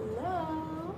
Hello.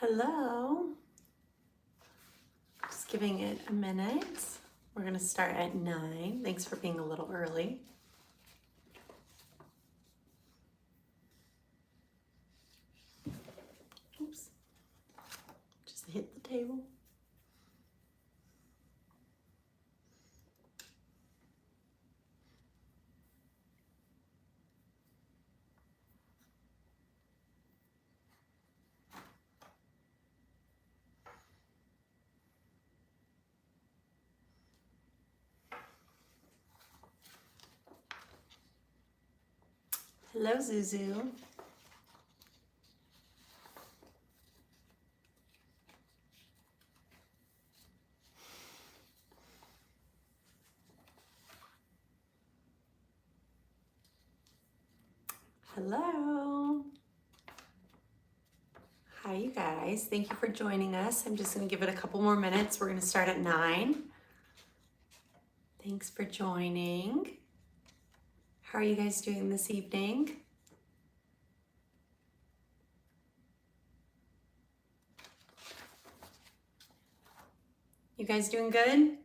Hello. Just giving it a minute. We're going to start at 9. Thanks for being a little early. Oops. Just hit the table. Hello, Zuzu. Hello. Hi, you guys. Thank you for joining us. I'm just going to give it a couple more minutes. We're going to start at 9. Thanks for joining. How are you guys doing this evening? You guys doing good?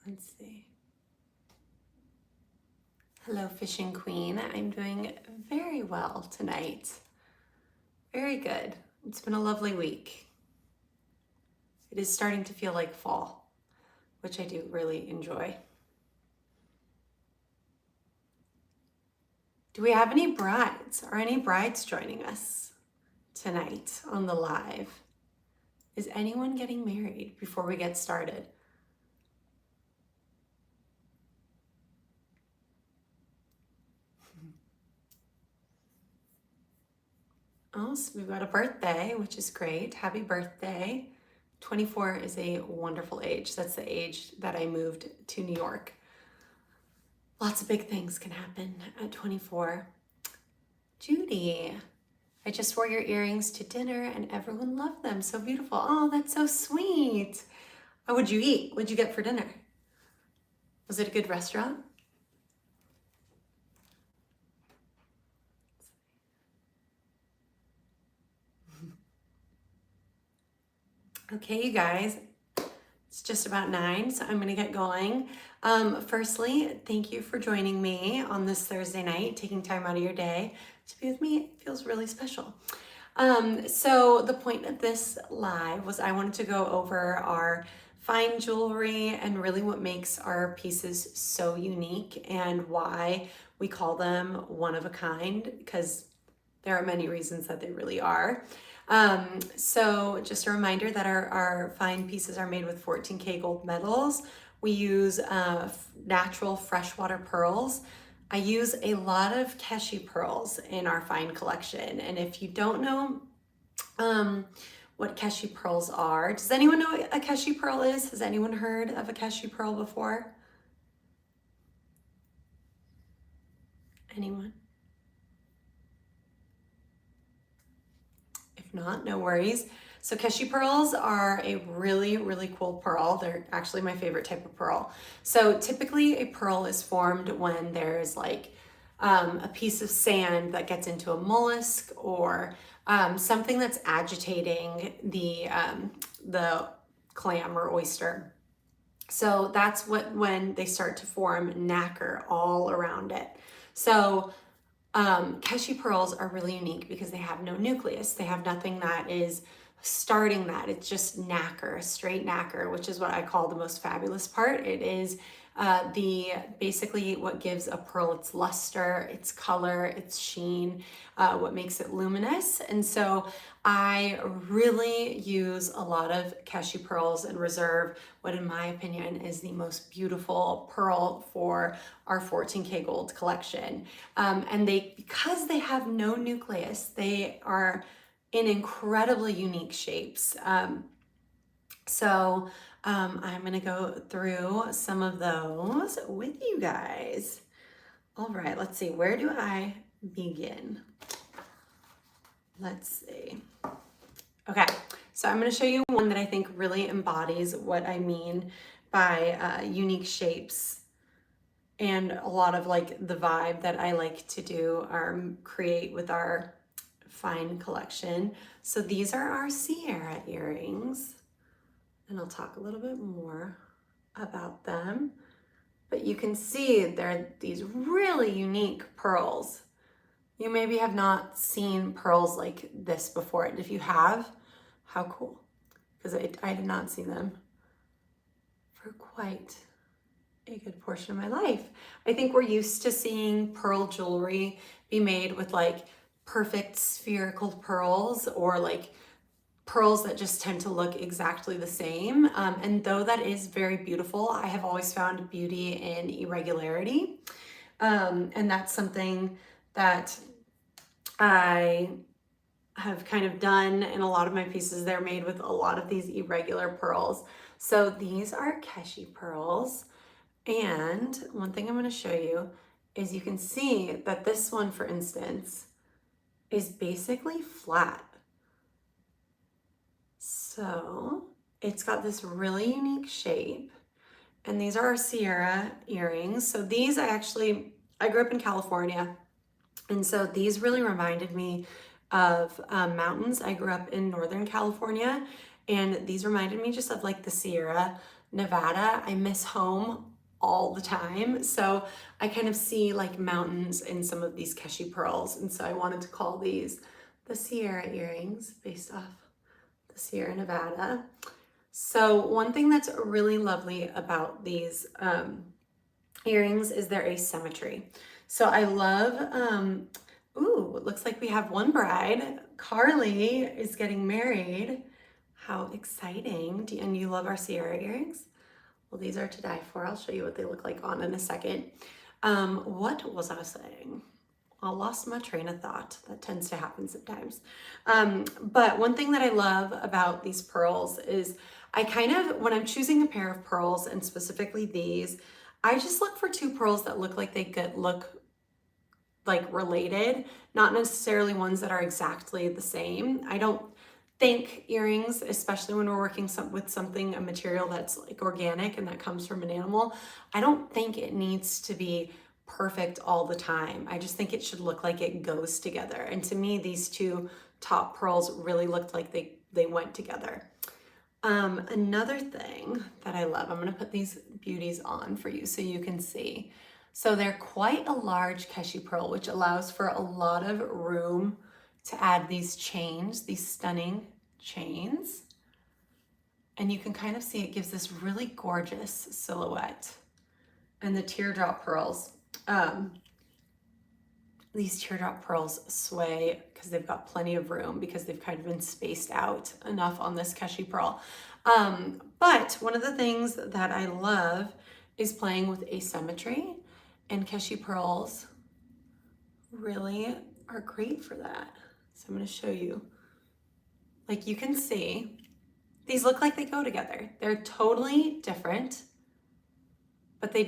Let's see. Hello, Fishing Queen. I'm doing very well tonight. Very good. It's been a lovely week. It is starting to feel like fall, which I do really enjoy. Do we have any brides? Are any brides joining us tonight on the live? Is anyone getting married before we get started? Oh, so we've got a birthday, which is great. Happy birthday. 24 is a wonderful age. That's the age that I moved to New York. Lots of big things can happen at 24. Judy, I just wore your earrings to dinner and everyone loved them. So beautiful. Oh, that's so sweet. Oh, what'd you eat? What'd you get for dinner? Was it a good restaurant? Okay, you guys, it's just about 9, so I'm gonna get going. Firstly, thank you for joining me on this Thursday night, taking time out of your day to be with me. It feels really special. So the point of this live was I wanted to go over our fine jewelry and really what makes our pieces so unique and why we call them one of a kind, because there are many reasons that they really are. So just a reminder that our fine pieces are made with 14K gold metals. We use natural freshwater pearls. I use a lot of Keshi pearls in our fine collection. And if you don't know what Keshi pearls are, does anyone know what a Keshi pearl is? Has anyone heard of a Keshi pearl before? Anyone? If not, no worries. So Keshi pearls are a really, really cool pearl. They're actually my favorite type of pearl. So typically a pearl is formed when there's like a piece of sand that gets into a mollusk or something that's agitating the clam or oyster. So that's when they start to form nacre all around it. So Keshi pearls are really unique because they have no nucleus. They have nothing that is starting that. It's just nacre, straight nacre, which is what I call the most fabulous part. It is basically what gives a pearl its luster, its color, its sheen, what makes it luminous. And so I really use a lot of Keshi pearls and reserve what in my opinion is the most beautiful pearl for our 14K gold collection. And because they have no nucleus, they are in incredibly unique shapes. I'm gonna go through some of those with you guys. All right, let's see, where do I begin? Let's see. Okay, so I'm gonna show you one that I think really embodies what I mean by unique shapes and a lot of like the vibe that I like to do or create with our fine collection. So these are our Sierra earrings, and I'll talk a little bit more about them. But you can see they're these really unique pearls. You maybe have not seen pearls like this before. And if you have, how cool. Because I did not see them for quite a good portion of my life. I think we're used to seeing pearl jewelry be made with like perfect spherical pearls or like pearls that just tend to look exactly the same. And though that is very beautiful, I have always found beauty in irregularity. And that's something that I have kind of done in a lot of my pieces. They're made with a lot of these irregular pearls. So these are Keshi pearls. And one thing I'm going to show you is you can see that this one, for instance, is basically flat. So it's got this really unique shape. And these are our Sierra earrings. So these I grew up in California. And so these really reminded me of mountains. I grew up in Northern California, and these reminded me just of like the Sierra Nevada. I miss home all the time. So I kind of see like mountains in some of these Keshi pearls. And so I wanted to call these the Sierra earrings based off the Sierra Nevada. So one thing that's really lovely about these earrings is their asymmetry. So I love, ooh, it looks like we have one bride. Carly is getting married. How exciting. And you love our Sierra earrings? Well, these are to die for. I'll show you what they look like on in a second. What was I saying? I lost my train of thought. That tends to happen sometimes. But one thing that I love about these pearls is I kind of, when I'm choosing a pair of pearls, and specifically these, I just look for two pearls that look like they could look like related, not necessarily ones that are exactly the same. I don't think earrings, especially when we're working with something, a material that's like organic and that comes from an animal, I don't think it needs to be perfect all the time. I just think it should look like it goes together. And to me, these two top pearls really looked like they went together. Another thing that I love, I'm gonna put these beauties on for you so you can see. So they're quite a large Keshi pearl, which allows for a lot of room to add these chains, these stunning chains. And you can kind of see it gives this really gorgeous silhouette. And the teardrop pearls. these teardrop pearls sway because they've got plenty of room, because they've kind of been spaced out enough on this Keshi pearl. But one of the things that I love is playing with asymmetry, and Keshi pearls really are great for that. So I'm going to show you. Like you can see, these look like they go together. They're totally different, but they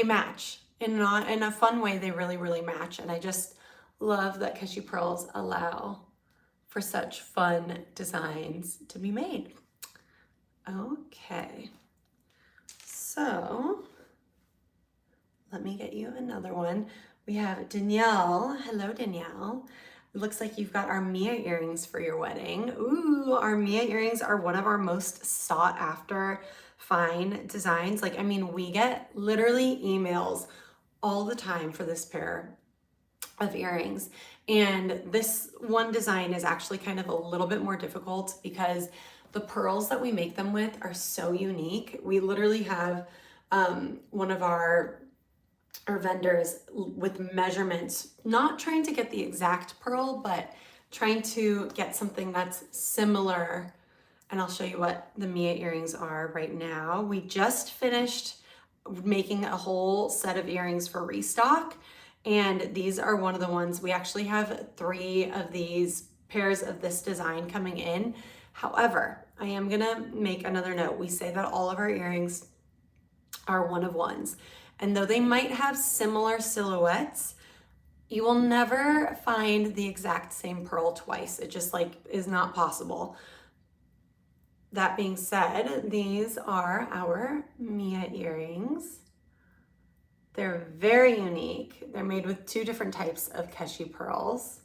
match. In a fun way, they really, really match. And I just love that Keshi pearls allow for such fun designs to be made. Okay, so let me get you another one. We have Danielle. Hello, Danielle. It looks like you've got our Mia earrings for your wedding. Ooh, our Mia earrings are one of our most sought after fine designs. Like, I mean, we get literally emails all the time for this pair of earrings. And this one design is actually kind of a little bit more difficult because the pearls that we make them with are so unique. We literally have one of our vendors with measurements, not trying to get the exact pearl, but trying to get something that's similar. And I'll show you what the Mia earrings are right now. We just finished making a whole set of earrings for restock, and these are one of the ones. We actually have 3 of these pairs of this design coming in. However, I am gonna make another note. We say that all of our earrings are one of ones, and though they might have similar silhouettes, you will never find the exact same pearl twice. It just like is not possible. That being said, these are our Mia earrings. They're very unique. They're made with 2 different types of Keshi pearls.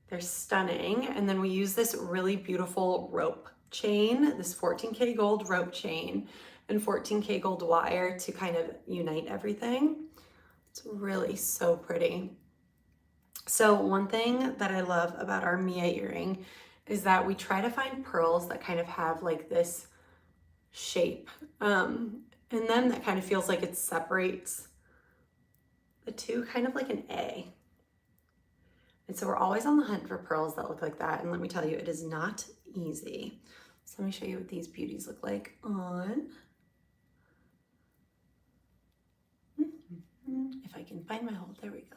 They're stunning. And then we use this really beautiful rope chain, this 14K gold rope chain and 14K gold wire to kind of unite everything. It's really so pretty. So one thing that I love about our Mia earring is that we try to find pearls that kind of have like this shape in them that kind of feels like it separates the two, kind of like an A. And so we're always on the hunt for pearls that look like that. And let me tell you, it is not easy. So let me show you what these beauties look like on. If I can find my hole, there we go.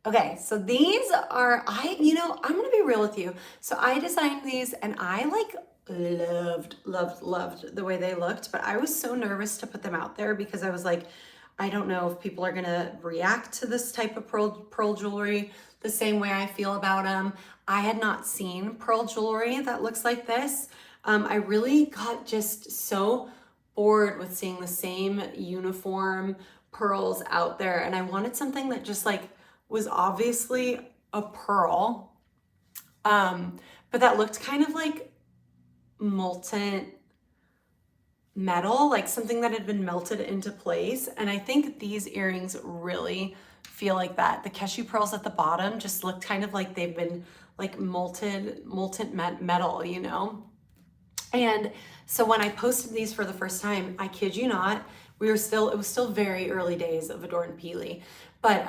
Okay, so these are, I'm gonna be real with you. So I designed these and I like loved the way they looked, but I was so nervous to put them out there because I was like, I don't know if people are gonna react to this type of pearl jewelry the same way I feel about them. I had not seen pearl jewelry that looks like this. I really got just so bored with seeing the same uniform pearls out there, and I wanted something that just like was obviously a pearl, but that looked kind of like molten metal, like something that had been melted into place. And I think these earrings really feel like that. The Keshi pearls at the bottom just looked kind of like they've been like molten metal, you know? And so when I posted these for the first time, I kid you not, it was still very early days of Adore and Peely. But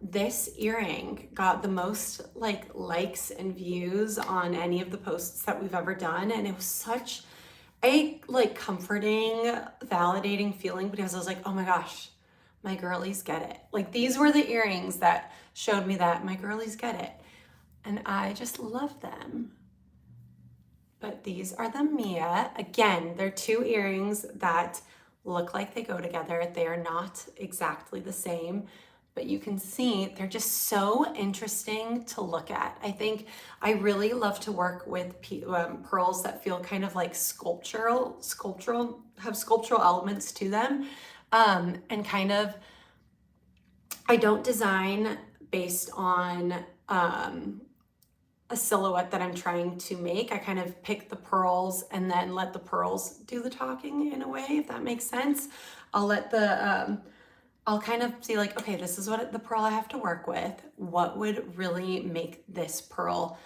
this earring got the most like likes and views on any of the posts that we've ever done. And it was such a like comforting, validating feeling because I was like, oh my gosh, my girlies get it. Like these were the earrings that showed me that my girlies get it. And I just love them. But these are the Mia. Again, they're 2 earrings that look like they go together. They are not exactly the same, but you can see they're just so interesting to look at. I think I really love to work with pearls that feel kind of like sculptural, have sculptural elements to them. And kind of, I don't design based on a silhouette that I'm trying to make. I kind of pick the pearls and then let the pearls do the talking in a way, if that makes sense. I'll let I'll kind of see like, okay, this is what the pearl I have to work with. What would really make this pearl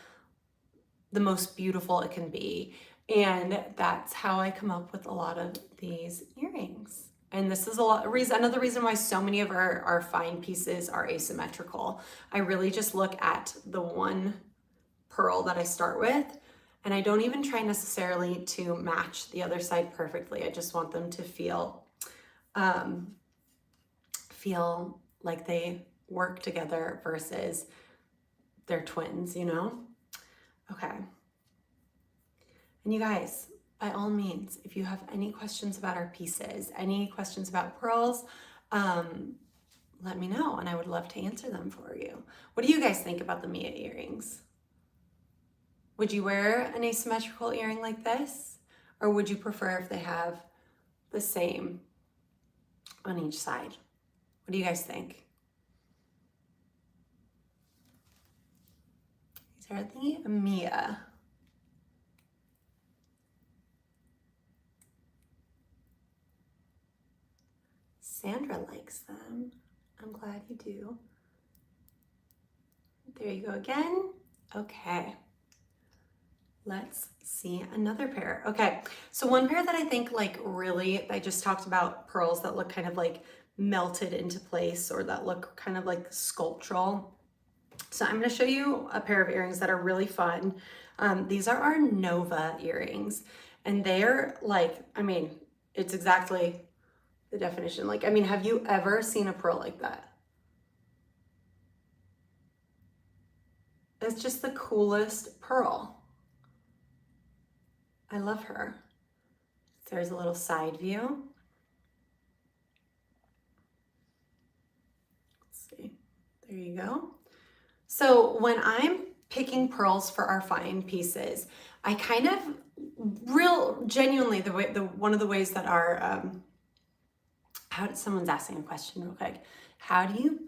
the most beautiful it can be? And that's how I come up with a lot of these earrings. And this is another reason why so many of our fine pieces are asymmetrical. I really just look at the one pearl that I start with, and I don't even try necessarily to match the other side perfectly. I just want them to feel like they work together versus they're twins, you know? Okay. And you guys, by all means, if you have any questions about our pieces, any questions about pearls, let me know and I would love to answer them for you. What do you guys think about the Mia earrings? Would you wear an asymmetrical earring like this? Or would you prefer if they have the same on each side? What do you guys think? These are the Mia. Sandra likes them. I'm glad you do. There you go again. Okay. Let's see another pair. Okay, so one pair that I think like really, I just talked about pearls that look kind of like melted into place or that look kind of like sculptural. So I'm gonna show you a pair of earrings that are really fun. These are our Nova earrings and they're like, I mean, it's exactly the definition. Like, I mean, have you ever seen a pearl like that? It's just the coolest pearl. I love her. There's a little side view. Let's see, there you go. So when I'm picking pearls for our fine pieces, I kind of genuinely, one of the ways that our, someone's asking a question real quick. How do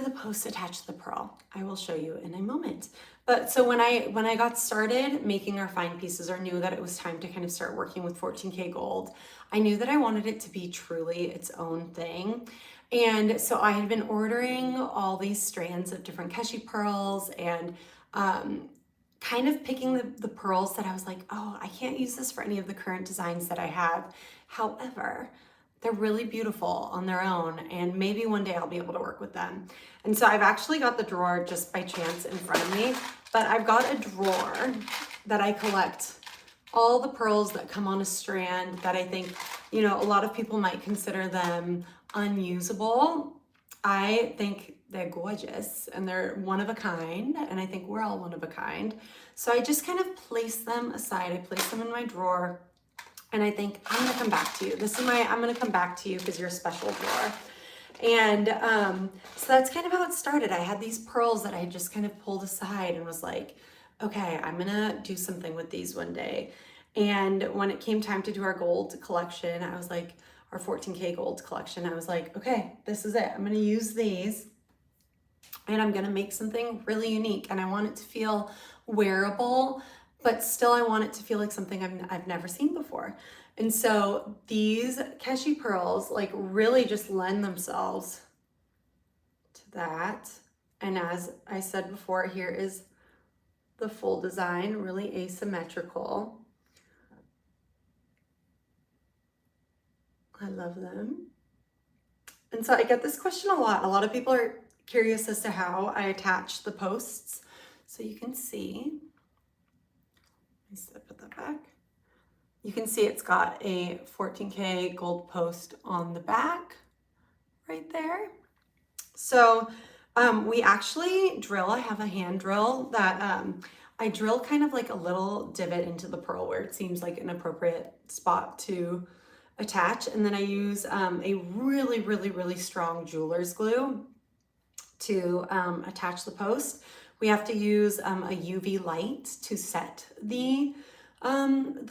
the posts attach to the pearl? I will show you in a moment. But so when I got started making our fine pieces or knew that it was time to kind of start working with 14K gold, I knew that I wanted it to be truly its own thing. And so I had been ordering all these strands of different Keshi pearls and kind of picking the pearls that I was like, oh, I can't use this for any of the current designs that I have. However, they're really beautiful on their own and maybe one day I'll be able to work with them. And so I've actually got the drawer just by chance in front of me, but I've got a drawer that I collect all the pearls that come on a strand that I think, you know, a lot of people might consider them unusable. I think they're gorgeous and they're one of a kind, and I think we're all one of a kind. So I just kind of place them aside. I place them in my drawer and I think I'm gonna come back to you. I'm gonna come back to you because you're a special drawer. And so that's kind of how it started. I had these pearls that I had just kind of pulled aside and was like, okay, I'm gonna do something with these one day. And when it came time to do our gold collection, I was like, our 14K gold collection, I was like, okay, this is it. I'm gonna use these and I'm gonna make something really unique. And I want it to feel wearable, but still I want it to feel like something I've never seen before. And so these Keshi pearls like really just lend themselves to that. And as I said before, here is the full design, really asymmetrical. I love them. And so I get this question a lot. A lot of people are curious as to how I attach the posts. So you can see, let me put that back. You can see it's got a 14K gold post on the back right there. So we actually drill, I have a hand drill that I drill kind of like a little divot into the pearl where it seems like an appropriate spot to attach. And then I use a really, really, really strong jeweler's glue to attach the post. We have to use a UV light to set the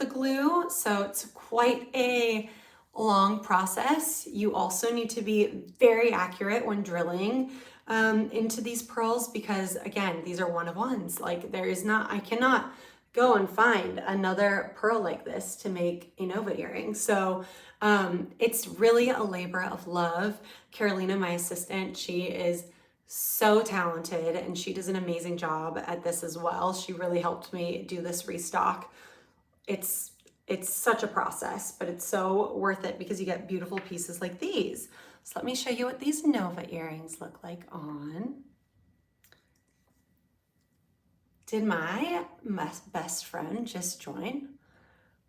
glue. So it's quite a long process. You also need to be very accurate when drilling into these pearls because again, these are one of ones. Like I cannot go and find another pearl like this to make a Nova earring. So it's really a labor of love. Carolina, my assistant, she is so talented and she does an amazing job at this as well. She really helped me do this restock. It's It's such a process, but it's so worth it because you get beautiful pieces like these. So let me show you what these Nova earrings look like on. Did my best friend just join?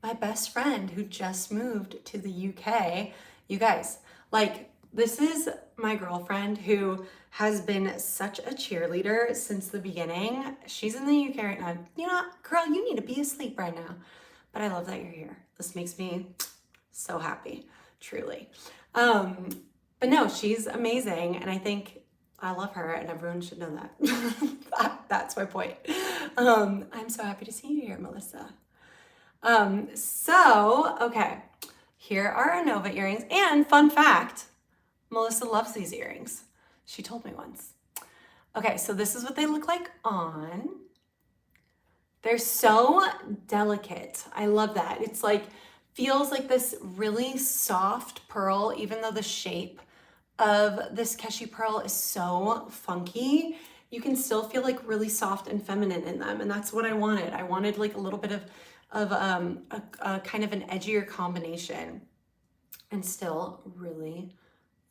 My best friend who just moved to the UK. You guys, like, this is my girlfriend who has been such a cheerleader since the beginning. She's in the UK right now. You know, girl, you need to be asleep right now. But I love that you're here. This makes me so happy, truly. But no, she's amazing. And I think I love her and everyone should know that. That's my point. I'm so happy to see you here, Melissa. Okay, here are our Nova earrings. And fun fact, Melissa loves these earrings. She told me once. Okay, so this is what they look like on. They're so delicate. I love that. It's like, feels like this really soft pearl, even though the shape of this Keshi pearl is so funky. You can still feel like really soft and feminine in them. And that's what I wanted. I wanted like a little bit of a kind of an edgier combination and still really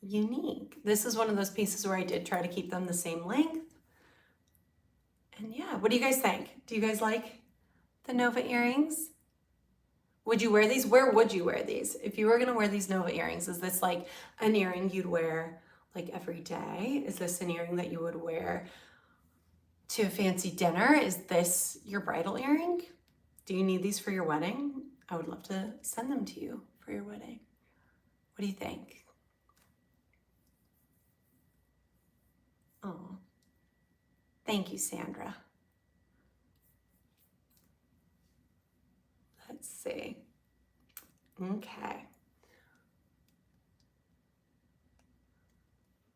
unique. This is one of those pieces where I did try to keep them the same length. And yeah, what do you guys think? Do you guys like the Nova earrings? Would you wear these? Where would you wear these? If you were gonna wear these Nova earrings, is this like an earring you'd wear like every day? Is this an earring that you would wear to a fancy dinner? Is this your bridal earring? Do you need these for your wedding? I would love to send them to you for your wedding. What do you think? Oh, thank you, Sandra. Let's see. Okay.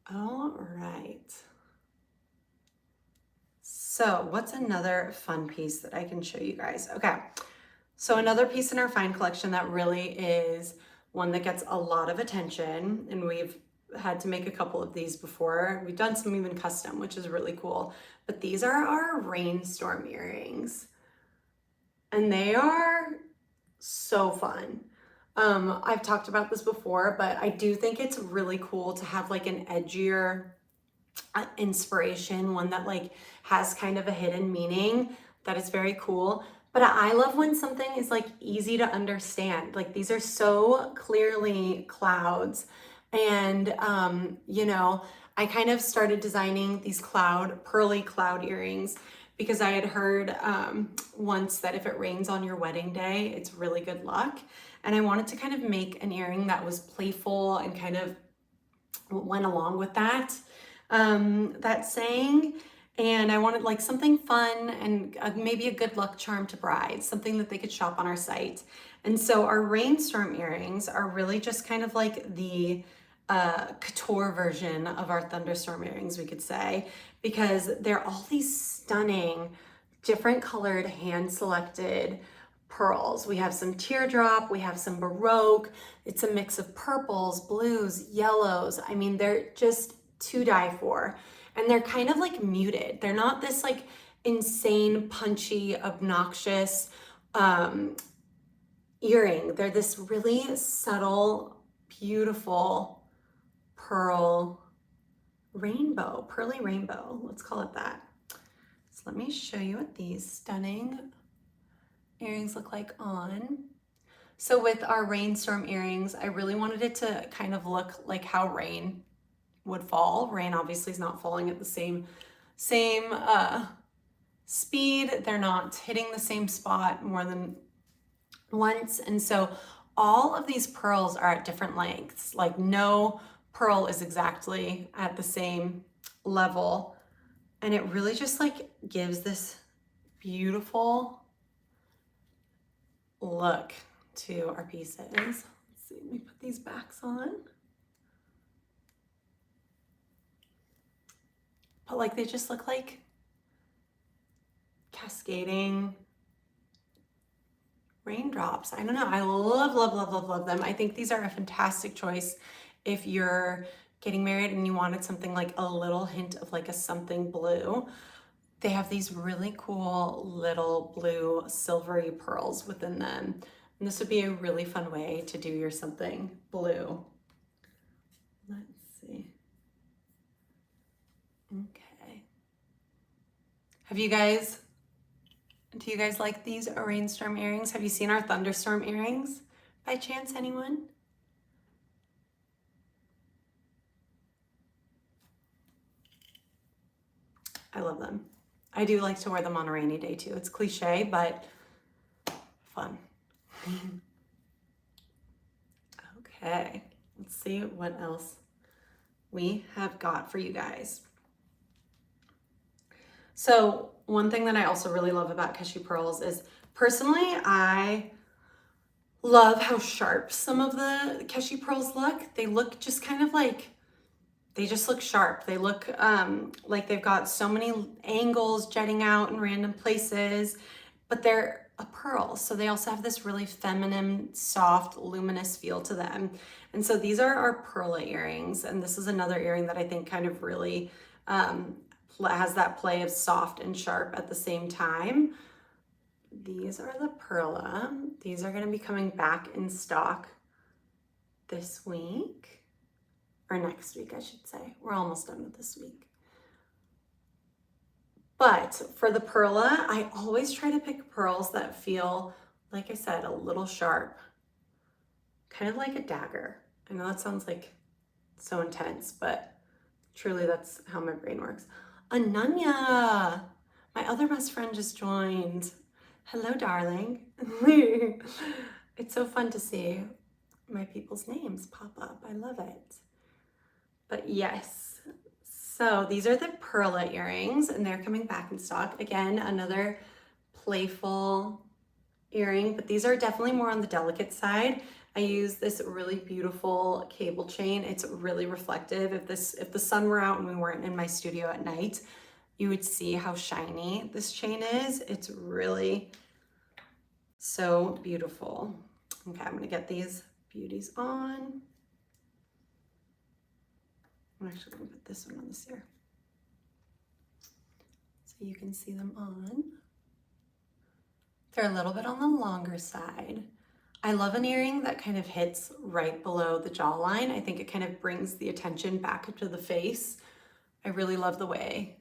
All right. So what's another fun piece that I can show you guys? Okay. So another piece in our Find collection that really is one that gets a lot of attention, and we've had to make a couple of these before. We've done some even custom, which is really cool. But these are our rainstorm earrings. And they are so fun. I've talked about this before, but I do think it's really cool to have like an edgier inspiration, one that like has kind of a hidden meaning that is very cool. But I love when something is like easy to understand. Like these are so clearly clouds. And, you know, I kind of started designing these pearly cloud earrings because I had heard once that if it rains on your wedding day, it's really good luck. And I wanted to kind of make an earring that was playful and kind of went along with that saying. And I wanted like something fun and maybe a good luck charm to brides, something that they could shop on our site. And so our rainstorm earrings are really just kind of like the couture version of our thunderstorm earrings, we could say, because they're all these stunning, different colored, hand-selected pearls. We have some teardrop, we have some baroque. It's a mix of purples, blues, yellows. I mean, they're just to die for. And they're kind of like muted. They're not this like insane, punchy, obnoxious earring. They're this really subtle, beautiful pearly rainbow. Let's call it that. So let me show you what these stunning earrings look like on. So with our rainstorm earrings, I really wanted it to kind of look like how rain would fall. Rain obviously is not falling at the same speed. They're not hitting the same spot more than once. And so all of these pearls are at different lengths. Like no pearl is exactly at the same level. And it really just like gives this beautiful look to our pieces. Let's see, let me put these backs on. But like they just look like cascading raindrops. I don't know. I love them. I think these are a fantastic choice if you're getting married and you wanted something like a little hint of like a something blue. They have these really cool little blue silvery pearls within them. And this would be a really fun way to do your something blue. Let's see. Okay. Do you guys like these rainstorm earrings? Have you seen our thunderstorm earrings by chance, anyone? I love them. I do like to wear them on a rainy day too. It's cliche, but fun. Okay, let's see what else we have got for you guys. So one thing that I also really love about Keshi Pearls is, personally, I love how sharp some of the Keshi Pearls look. They look just kind of like, they just look sharp. They look like they've got so many angles jutting out in random places, but they're a pearl. So they also have this really feminine, soft, luminous feel to them. And so these are our Perla earrings. And this is another earring that I think kind of really has that play of soft and sharp at the same time. These are the Perla. These are going to be coming back in stock this week. Or next week, I should say. We're almost done with this week. But for the Perla, I always try to pick pearls that feel, like I said, a little sharp. Kind of like a dagger. I know that sounds like so intense, but truly that's how my brain works. Ananya, my other best friend, just joined. Hello, darling. It's so fun to see my people's names pop up. I love it. But yes, so these are the Perla earrings and they're coming back in stock. Again, another playful earring, but these are definitely more on the delicate side. I use this really beautiful cable chain. It's really reflective. If the sun were out and we weren't in my studio at night, you would see how shiny this chain is. It's really so beautiful. Okay, I'm gonna get these beauties on. I'm actually gonna put this one on this ear so you can see them on. They're a little bit on the longer side. I love an earring that kind of hits right below the jawline. I think it kind of brings the attention back up to the face. I really love the way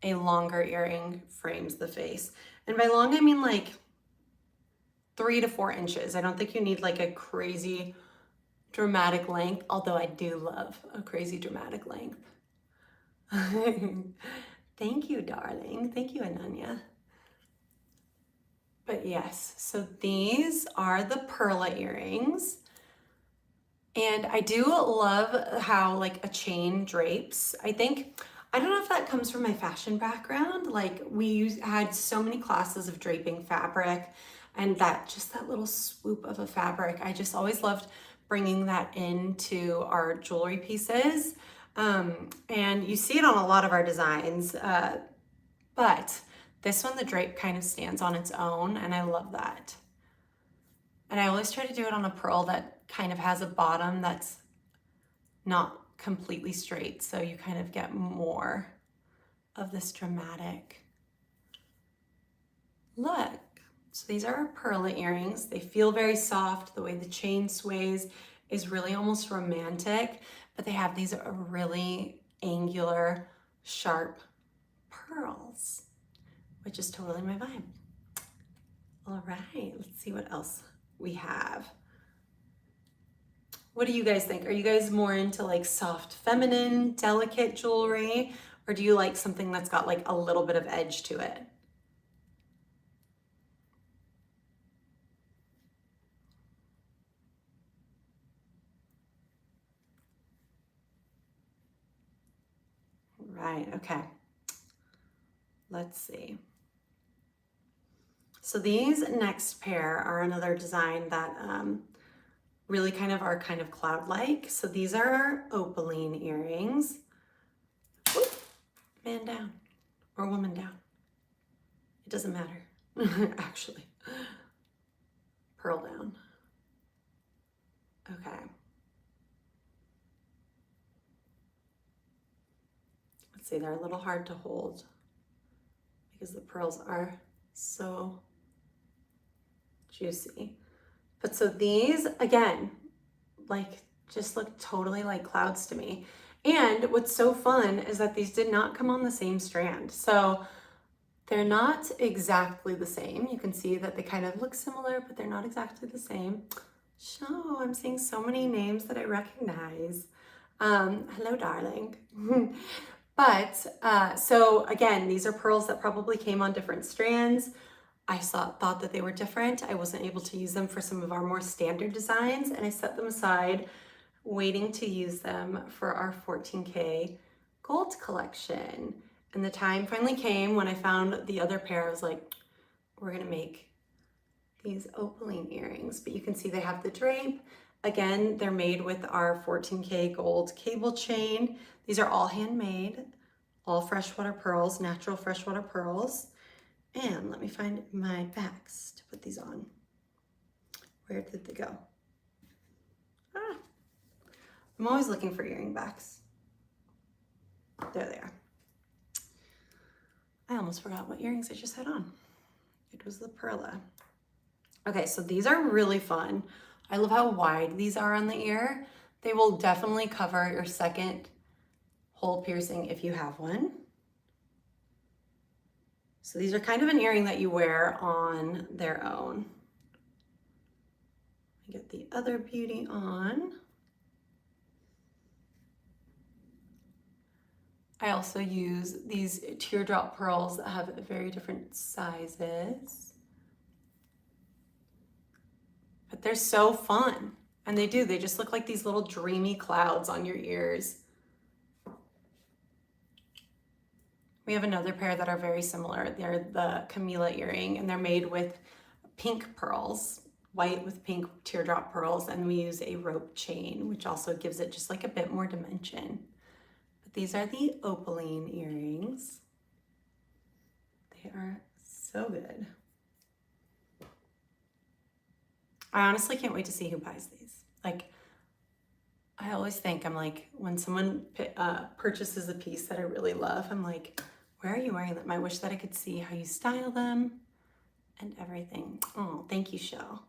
a longer earring frames the face. And by long, I mean like 3 to 4 inches. I don't think you need like a crazy dramatic length, although I do love a crazy dramatic length. Thank you, darling. Thank you, Ananya. But yes, so these are the Perla earrings. And I do love how like a chain drapes. I don't know if that comes from my fashion background. Like had so many classes of draping fabric, and that little swoop of a fabric, I just always loved bringing that into our jewelry pieces. And you see it on a lot of our designs, but this one, the drape kind of stands on its own, and I love that. And I always try to do it on a pearl that kind of has a bottom that's not completely straight, so you kind of get more of this dramatic look. So these are our Perla earrings. They feel very soft. The way the chain sways is really almost romantic, but they have these really angular, sharp pearls, which is totally my vibe. All right, let's see what else we have. What do you guys think? Are you guys more into like soft, feminine, delicate jewelry, or do you like something that's got like a little bit of edge to it? Right, okay. Let's see. So these next pair are another design that really are kind of cloud-like. So these are our opaline earrings. Whoop, man down or woman down. It doesn't matter, actually. Pearl down. Okay. Let's see, they're a little hard to hold because the pearls are so juicy. But so these, again, like just look totally like clouds to me. And what's so fun is that these did not come on the same strand. So they're not exactly the same. You can see that they kind of look similar, but they're not exactly the same. So I'm seeing so many names that I recognize. Hello, darling. But so again, these are pearls that probably came on different strands. I thought that they were different. I wasn't able to use them for some of our more standard designs, and I set them aside waiting to use them for our 14K gold collection. And the time finally came when I found the other pair. I was like, we're gonna make these opaline earrings, but you can see they have the drape. Again, they're made with our 14K gold cable chain. These are all handmade, all freshwater pearls, natural freshwater pearls. And let me find my backs to put these on. Where did they go? Ah, I'm always looking for earring backs. There they are. I almost forgot what earrings I just had on. It was the Perla. Okay, so these are really fun. I love how wide these are on the ear. They will definitely cover your second hole piercing if you have one. So these are kind of an earring that you wear on their own. I get the other beauty on. I also use these teardrop pearls that have very different sizes. But they're so fun. And they just look like these little dreamy clouds on your ears. We have another pair that are very similar. They're the Camila earring, and they're made with pink pearls, white with pink teardrop pearls, and we use a rope chain, which also gives it just like a bit more dimension. But these are the opaline earrings. They are so good. I honestly can't wait to see who buys these. Like, I always think, I'm like, when someone purchases a piece that I really love, I'm like, where are you wearing them? I wish that I could see how you style them and everything. Oh, thank you, Shell.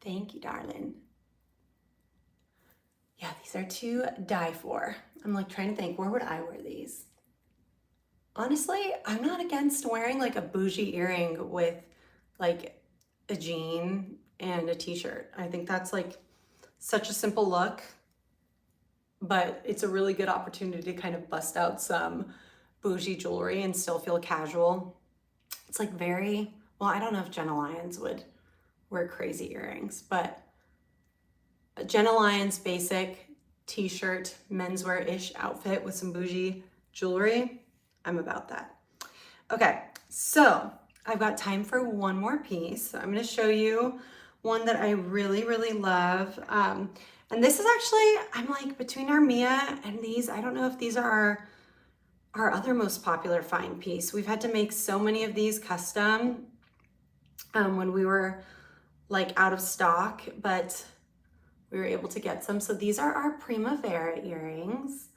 Thank you, darling. Yeah, these are to die for. I'm like trying to think, where would I wear these? Honestly, I'm not against wearing like a bougie earring with like a jean and a t-shirt. I think that's like such a simple look, but it's a really good opportunity to kind of bust out some bougie jewelry and still feel casual. It's like very, well, I don't know if Jenna Lyons would wear crazy earrings, but a Jenna Lyons basic t-shirt, menswear-ish outfit with some bougie jewelry, I'm about that. Okay, so I've got time for one more piece. I'm gonna show you one that I really, really love. And this is actually, I'm like between our Mia and these, I don't know if these are our other most popular fine piece. We've had to make so many of these custom when we were like out of stock, but we were able to get some. So these are our Primavera earrings.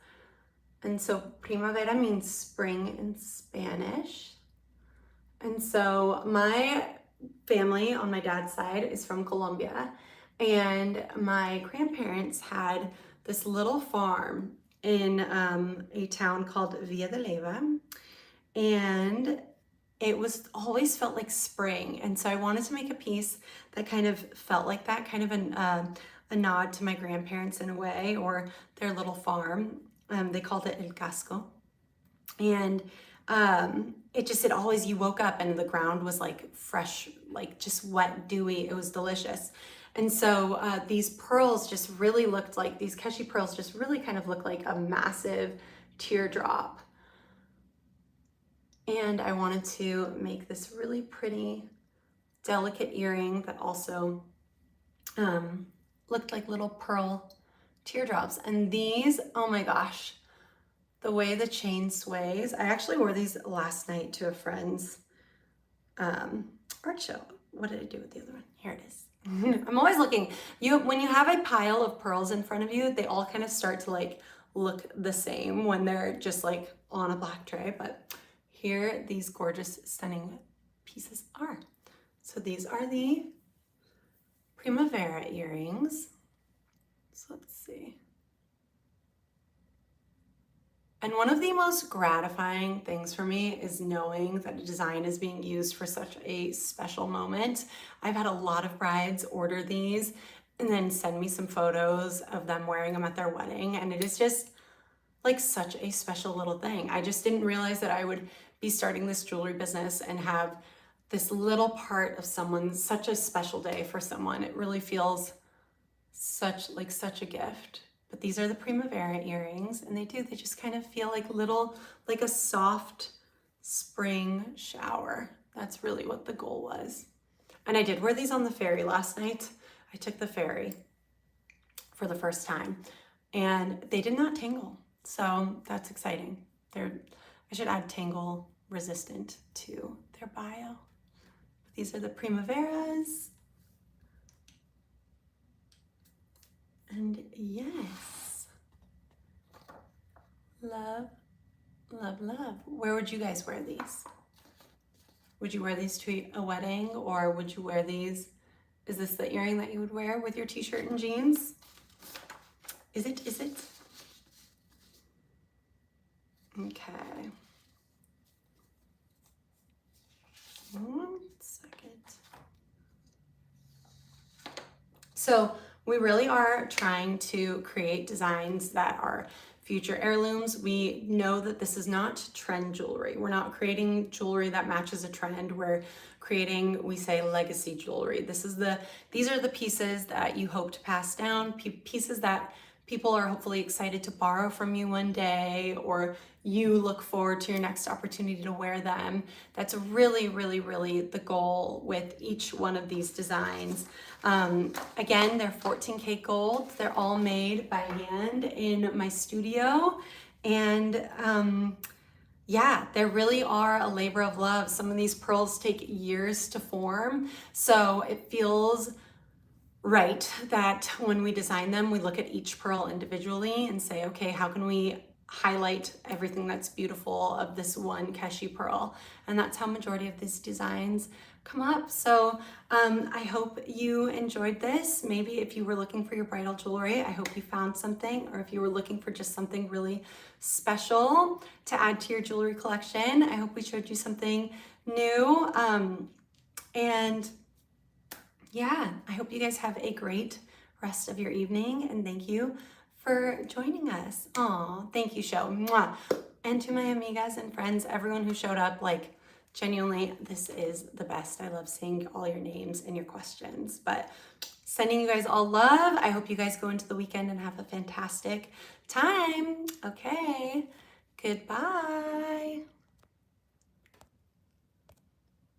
And so Primavera means spring in Spanish. And so my family on my dad's side is from Colombia, and my grandparents had this little farm in a town called Villa de Leyva, and it was always felt like spring. And so I wanted to make a piece that kind of felt like that, kind of a nod to my grandparents in a way, or their little farm. They called it El Casco. And it always, you woke up and the ground was like fresh, like just wet, dewy. It was delicious. And so these pearls just really looked like, these Keshi pearls just really kind of looked like a massive teardrop. And I wanted to make this really pretty, delicate earring that also looked like little pearl teardrops. And these, oh my gosh, the way the chain sways. I actually wore these last night to a friend's art show. What did I do with the other one? Here it is. I'm always looking. When you have a pile of pearls in front of you, they all kind of start to like look the same when they're just like on a black tray. But here these gorgeous, stunning pieces are. So these are the Primavera earrings. So let's see. And one of the most gratifying things for me is knowing that a design is being used for such a special moment. I've had a lot of brides order these and then send me some photos of them wearing them at their wedding. And it is just like such a special little thing. I just didn't realize that I would be starting this jewelry business and have this little part of someone's, such a special day for someone. It really feels such a gift. But these are the Primavera earrings, and they just kind of feel like like a soft spring shower. That's really what the goal was. And I did wear these on the ferry last night. I took the ferry for the first time, and they did not tingle. So that's exciting. I should add tangle resistant to their bio. These are the Primaveras. And yes, love, love, love. Where would you guys wear these? Would you wear these to a wedding, or would you wear these? Is this the earring that you would wear with your t-shirt and jeans? Is it? Okay. 1 second. So we really are trying to create designs that are future heirlooms. We know that this is not trend jewelry. We're not creating jewelry that matches a trend. We're creating, we say, legacy jewelry. These are the pieces that you hope to pass down, pieces that people are hopefully excited to borrow from you one day, or you look forward to your next opportunity to wear them. That's really, really, really the goal with each one of these designs. Again, they're 14K gold. They're all made by hand in my studio. And yeah, they really are a labor of love. Some of these pearls take years to form. So it feels right that when we design them, we look at each pearl individually and say, okay, how can we highlight everything that's beautiful of this one Keshi pearl? And that's how majority of these designs come up. So I hope you enjoyed this. Maybe if you were looking for your bridal jewelry, I hope you found something, or if you were looking for just something really special to add to your jewelry collection, I hope we showed you something new. And yeah, I hope you guys have a great rest of your evening, and thank you for joining us. Aw, thank you, show. Mwah. And to my amigas and friends, everyone who showed up, like, genuinely, this is the best. I love seeing all your names and your questions. But sending you guys all love. I hope you guys go into the weekend and have a fantastic time. Okay, goodbye.